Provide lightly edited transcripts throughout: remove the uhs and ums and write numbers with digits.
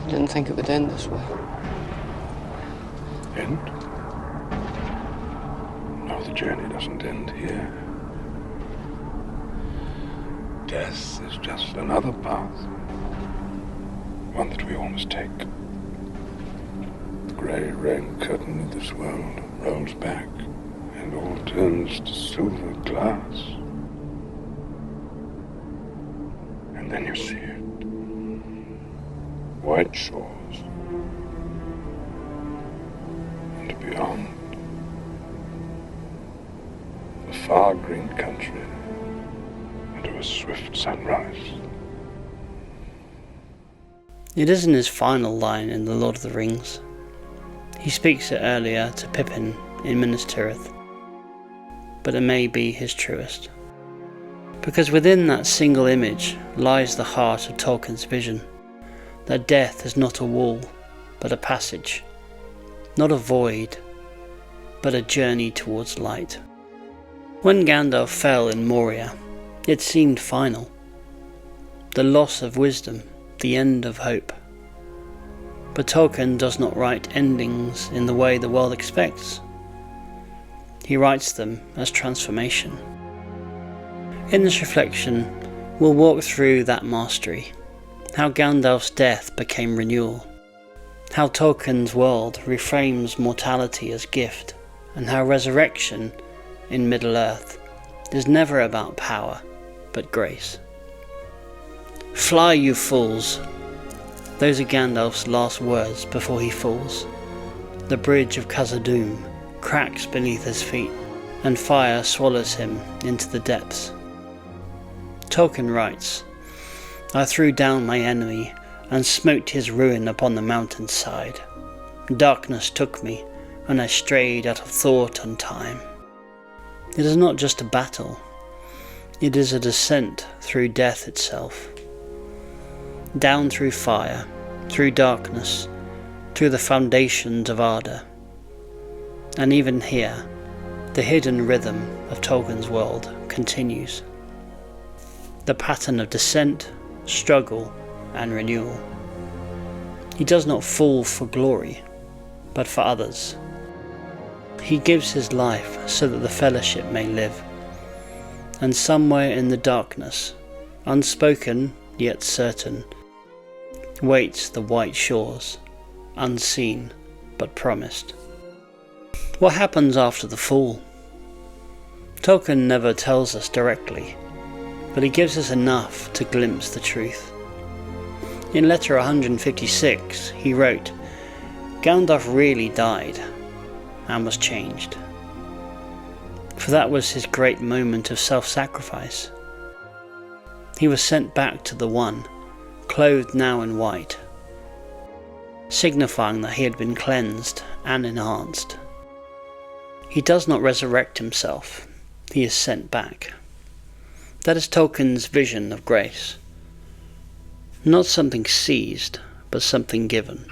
I didn't think it would end this way. End? No, the journey doesn't end here. Death is just another path. One that we all must take. The grey rain curtain of this world rolls back, and all turns to silver glass. And then you see it. White shores. And beyond. The far green country. Into a swift sunrise. It isn't his final line in The Lord of the Rings. He speaks it earlier to Pippin in Minas Tirith, but it may be his truest. Because within that single image lies the heart of Tolkien's vision, that death is not a wall, but a passage, not a void, but a journey towards light. When Gandalf fell in Moria, it seemed final. The loss of wisdom, the end of hope. But Tolkien does not write endings in the way the world expects. He writes them as transformation. In this reflection, we'll walk through that mastery, how Gandalf's death became renewal, how Tolkien's world reframes mortality as gift, and how resurrection in Middle-earth is never about power, but grace. Fly, you fools! Those are Gandalf's last words before he falls. The bridge of Khazad-dûm cracks beneath his feet, and fire swallows him into the depths. Tolkien writes, I threw down my enemy, and smote his ruin upon the mountain's side. Darkness took me, and I strayed out of thought and time. It is not just a battle, it is a descent through death itself. Down through fire, through darkness, through the foundations of ardour. And even here, the hidden rhythm of Tolkien's world continues. The pattern of descent, struggle, and renewal. He does not fall for glory, but for others. He gives his life so that the fellowship may live. And somewhere in the darkness, unspoken yet certain, waits the white shores, unseen but promised. What happens after the fall? Tolkien never tells us directly, but he gives us enough to glimpse the truth. In letter 156 he wrote, Gandalf really died and was changed. For that was his great moment of self-sacrifice. He was sent back to the One, clothed now in white, signifying that he had been cleansed and enhanced. He does not resurrect himself, he is sent back. That is Tolkien's vision of grace. Not something seized, but something given.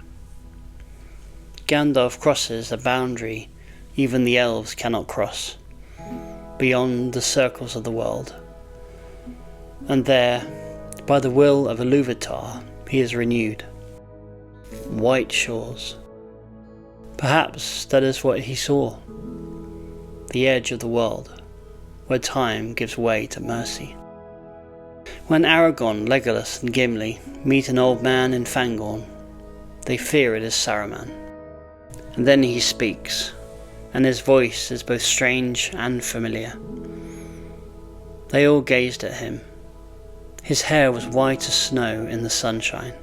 Gandalf crosses a boundary even the elves cannot cross, beyond the circles of the world. And there, by the will of Ilúvatar, he is renewed. White shores. Perhaps that is what he saw. The edge of the world, where time gives way to mercy. When Aragorn, Legolas and Gimli meet an old man in Fangorn, they fear it is Saruman. And then he speaks, and his voice is both strange and familiar. They all gazed at him. His hair was white as snow in the sunshine.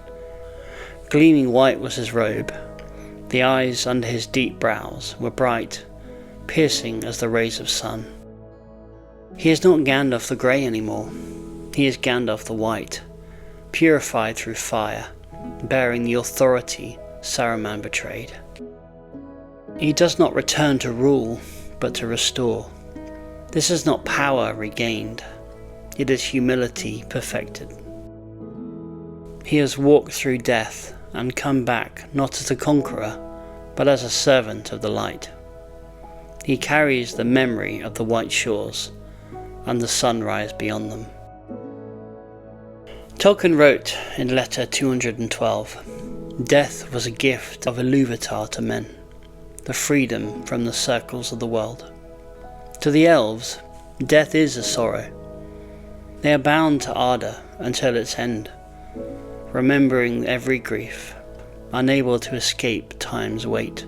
Gleaming white was his robe. The eyes under his deep brows were bright, piercing as the rays of sun. He is not Gandalf the Grey anymore. He is Gandalf the White, purified through fire, bearing the authority Saruman betrayed. He does not return to rule, but to restore. This is not power regained. It is humility perfected. He has walked through death and come back not as a conqueror, but as a servant of the light. He carries the memory of the white shores and the sunrise beyond them. Tolkien wrote in letter 212, Death was a gift of Ilúvatar to men, the freedom from the circles of the world. To the elves, death is a sorrow. They are bound to ardour until its end, remembering every grief, unable to escape time's weight.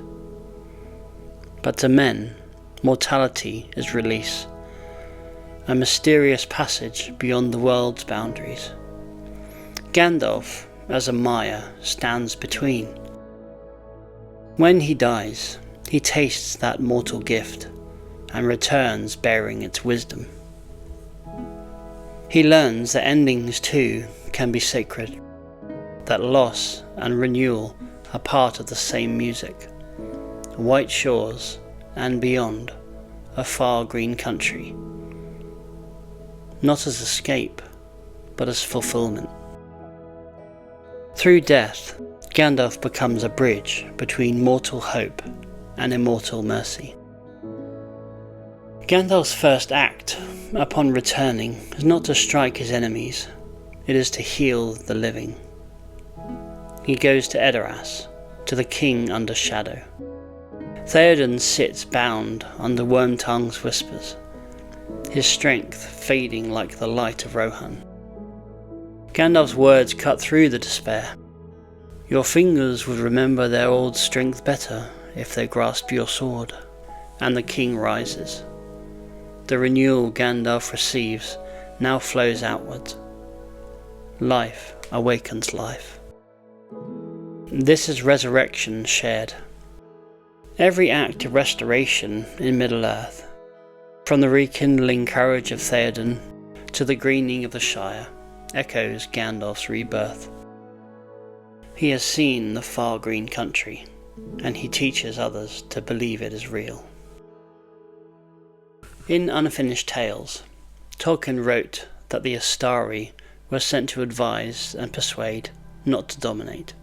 But to men, mortality is release, a mysterious passage beyond the world's boundaries. Gandalf, as a Maya, stands between. When he dies, he tastes that mortal gift and returns bearing its wisdom. He learns that endings too can be sacred, that loss and renewal are part of the same music. White shores and beyond, a far green country. Not as escape, but as fulfillment. Through death, Gandalf becomes a bridge between mortal hope and immortal mercy. Gandalf's first act upon returning is not to strike his enemies, it is to heal the living. He goes to Edoras, to the king under shadow. Theoden sits bound under Wormtongue's whispers, his strength fading like the light of Rohan. Gandalf's words cut through the despair. Your fingers would remember their old strength better if they grasped your sword. And the king rises. The renewal Gandalf receives now flows outwards. Life awakens life. This is resurrection shared. Every act of restoration in Middle-earth, from the rekindling courage of Theoden to the greening of the Shire, echoes Gandalf's rebirth. He has seen the far green country, and he teaches others to believe it is real. In Unfinished Tales, Tolkien wrote that the Astari were sent to advise and persuade, not to dominate.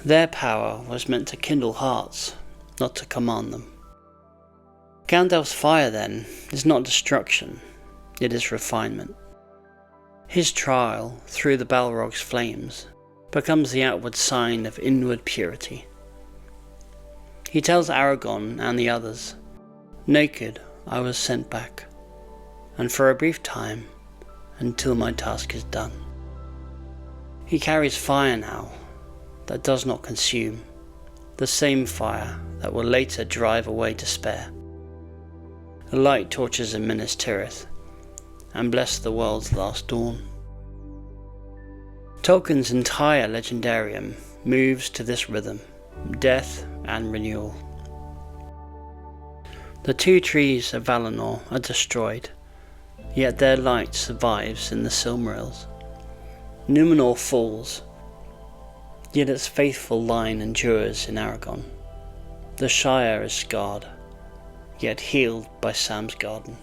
Their power was meant to kindle hearts, not to command them. Gandalf's fire, then, is not destruction, it is refinement. His trial through the Balrog's flames becomes the outward sign of inward purity. He tells Aragorn and the others, "Naked I was sent back, and for a brief time, until my task is done." He carries fire now that does not consume, the same fire that will later drive away despair. A light torches in Minas Tirith, and bless the world's last dawn. Tolkien's entire legendarium moves to this rhythm, death and renewal. The two trees of Valinor are destroyed, yet their light survives in the Silmarils. Númenor falls, yet its faithful line endures in Aragorn. The Shire is scarred, yet healed by Sam's garden.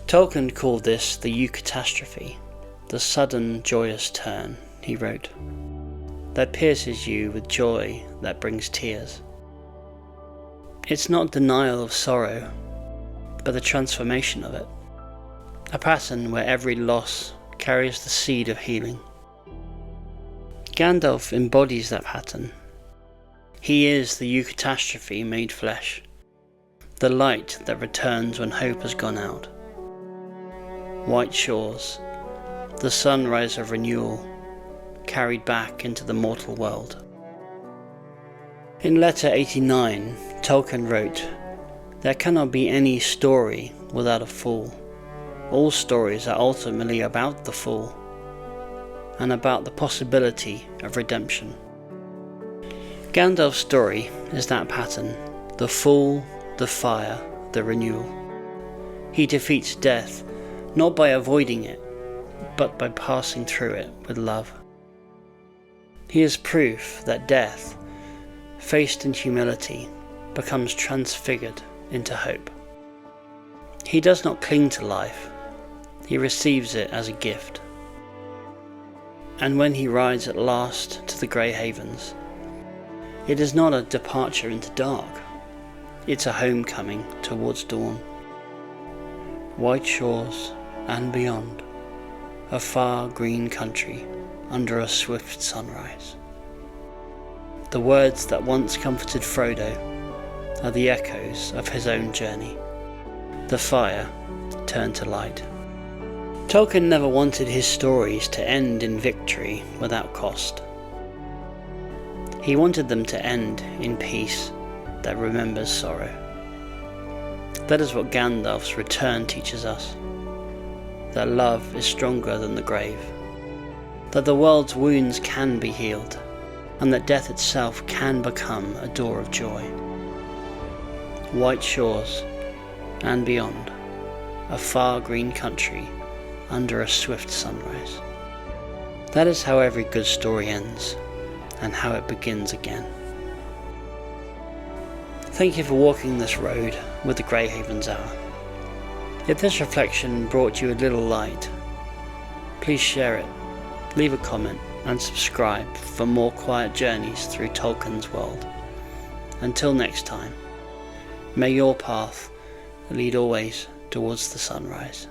Tolkien called this the Eucatastrophe, the sudden joyous turn, he wrote, that pierces you with joy that brings tears. It's not denial of sorrow, but the transformation of it. A pattern where every loss carries the seed of healing. Gandalf embodies that pattern. He is the Eucatastrophe made flesh, the light that returns when hope has gone out. White shores, the sunrise of renewal, carried back into the mortal world. In letter 89, Tolkien wrote, "There cannot be any story without a fool. All stories are ultimately about the fool, and about the possibility of redemption." Gandalf's story is that pattern, the fool, the fire, the renewal. He defeats death, not by avoiding it, but by passing through it with love. He is proof that death, faced in humility, becomes transfigured into hope. He does not cling to life, he receives it as a gift. And when he rides at last to the Grey Havens, it is not a departure into dark, it's a homecoming towards dawn. White shores and beyond, a far green country under a swift sunrise. The words that once comforted Frodo are the echoes of his own journey. The fire turned to light. Tolkien never wanted his stories to end in victory without cost. He wanted them to end in peace that remembers sorrow. That is what Gandalf's Return teaches us. That love is stronger than the grave. That the world's wounds can be healed, and that death itself can become a door of joy. White shores, and beyond, a far green country under a swift sunrise. That is how every good story ends, and how it begins again. Thank you for walking this road with the Greyhaven's Hour. If this reflection brought you a little light, please share it, leave a comment, and subscribe for more quiet journeys through Tolkien's world. Until next time, may your path lead always towards the sunrise.